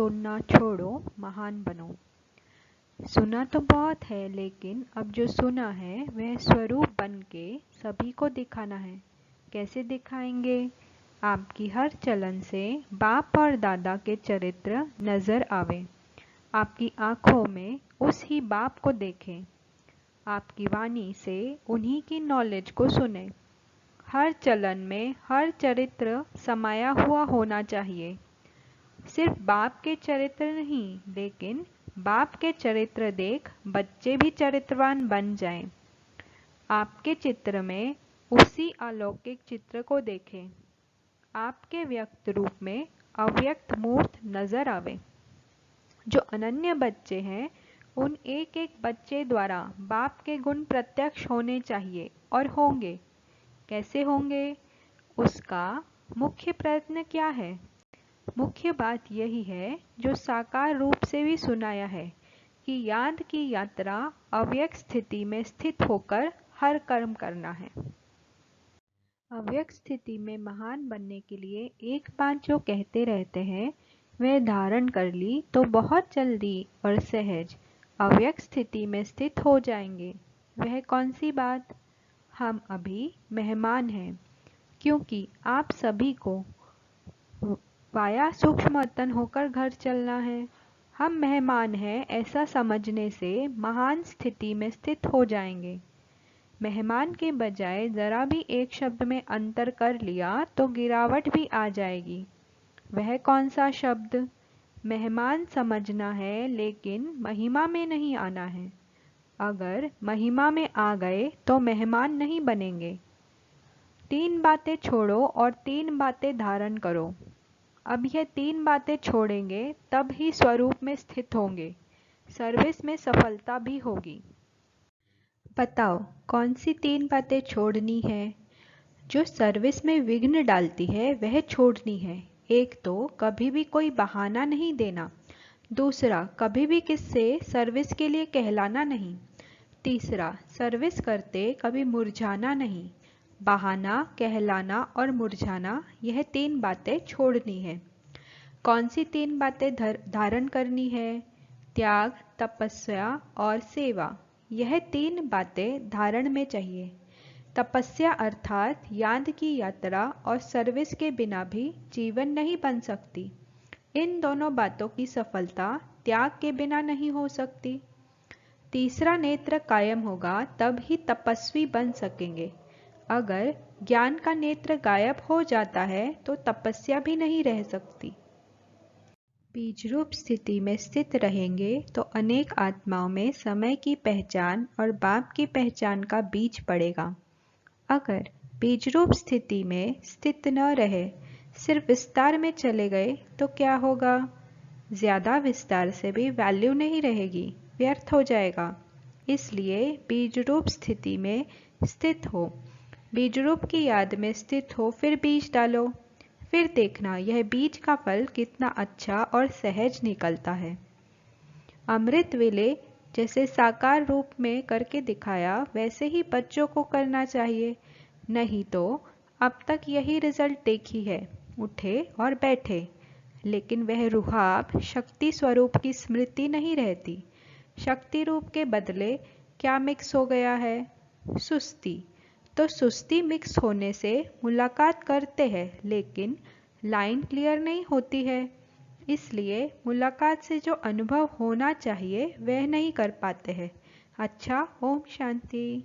सुनना छोड़ो, महान बनो। सुना तो बहुत है, लेकिन अब जो सुना है वह स्वरूप बन के सभी को दिखाना है। कैसे दिखाएंगे? आपकी हर चलन से बाप और दादा के चरित्र नजर आवे। आपकी आंखों में उस ही बाप को देखें। आपकी वाणी से उन्हीं की नॉलेज को सुने। हर चलन में हर चरित्र समाया हुआ होना चाहिए। सिर्फ बाप के चरित्र नहीं, लेकिन बाप के चरित्र देख बच्चे भी चरित्रवान बन जाएं। आपके चित्र में उसी अलौकिक चित्र को देखें। आपके व्यक्त रूप में अव्यक्त मूर्त नजर आवे। जो अनन्य बच्चे हैं, उन एक एक बच्चे द्वारा बाप के गुण प्रत्यक्ष होने चाहिए और होंगे। कैसे होंगे? उसका मुख्य प्रयत्न क्या है? मुख्य बात यही है जो साकार रूप से भी सुनाया है कि याद की यात्रा अव्यक्त स्थिति में स्थित होकर हर कर्म करना है। अव्यक्त स्थिति में महान बनने के लिए एक बात जो कहते रहते हैं वह धारण कर ली तो बहुत जल्दी और सहज अव्यक्त स्थिति में स्थित हो जाएंगे। वह कौन सी बात? हम अभी मेहमान हैं, क्योंकि आप सभी को वाया सूक्ष्मतन होकर घर चलना है। हम मेहमान हैं ऐसा समझने से महान स्थिति में स्थित हो जाएंगे। मेहमान के बजाय जरा भी एक शब्द में अंतर कर लिया तो गिरावट भी आ जाएगी। वह कौन सा शब्द? मेहमान समझना है, लेकिन महिमा में नहीं आना है। अगर महिमा में आ गए तो मेहमान नहीं बनेंगे। 3 बातें छोड़ो और 3 बातें धारण करो। अब यह 3 बातें छोड़ेंगे तब ही स्वरूप में स्थित होंगे। सर्विस में सफलता भी होगी। बताओ कौन सी 3 बातें छोड़नी है? जो सर्विस में विघ्न डालती है वह छोड़नी है। एक तो कभी भी कोई बहाना नहीं देना। दूसरा, कभी भी किससे सर्विस के लिए कहलाना नहीं। तीसरा, सर्विस करते कभी मुरझाना नहीं। बहाना, कहलाना और मुरझाना, यह 3 बातें छोड़नी है। कौन सी 3 बातें धारण करनी है? त्याग, तपस्या और सेवा। यह 3 बातें धारण में चाहिए। तपस्या अर्थात याद की यात्रा और सर्विस के बिना भी जीवन नहीं बन सकती। इन दोनों बातों की सफलता त्याग के बिना नहीं हो सकती। तीसरा नेत्र कायम होगा तब ही तपस्वी बन सकेंगे। अगर ज्ञान का नेत्र गायब हो जाता है तो तपस्या भी नहीं रह सकती। बीज रूप स्थिति में स्थित रहेंगे तो अनेक आत्माओं में समय की पहचान और बाप की पहचान का बीज पड़ेगा। अगर बीज रूप स्थिति में स्थित न रहे, सिर्फ विस्तार में चले गए तो क्या होगा? ज्यादा विस्तार से भी वैल्यू नहीं रहेगी, व्यर्थ हो जाएगा। इसलिए बीज रूप स्थिति में स्थित हो। बीज रूप की याद में स्थित हो, फिर बीज डालो। फिर देखना यह बीज का फल कितना अच्छा और सहज निकलता है। अमृत विले जैसे साकार रूप में करके दिखाया वैसे ही बच्चों को करना चाहिए। नहीं तो अब तक यही रिजल्ट देखी है, उठे और बैठे, लेकिन वह रुहाब शक्ति स्वरूप की स्मृति नहीं रहती। शक्ति रूप के बदले क्या मिक्स हो गया है? सुस्ती। तो सुस्ती मिक्स होने से मुलाकात करते हैं, लेकिन लाइन क्लियर नहीं होती है। इसलिए मुलाकात से जो अनुभव होना चाहिए वह नहीं कर पाते हैं। अच्छा, ओम शांति।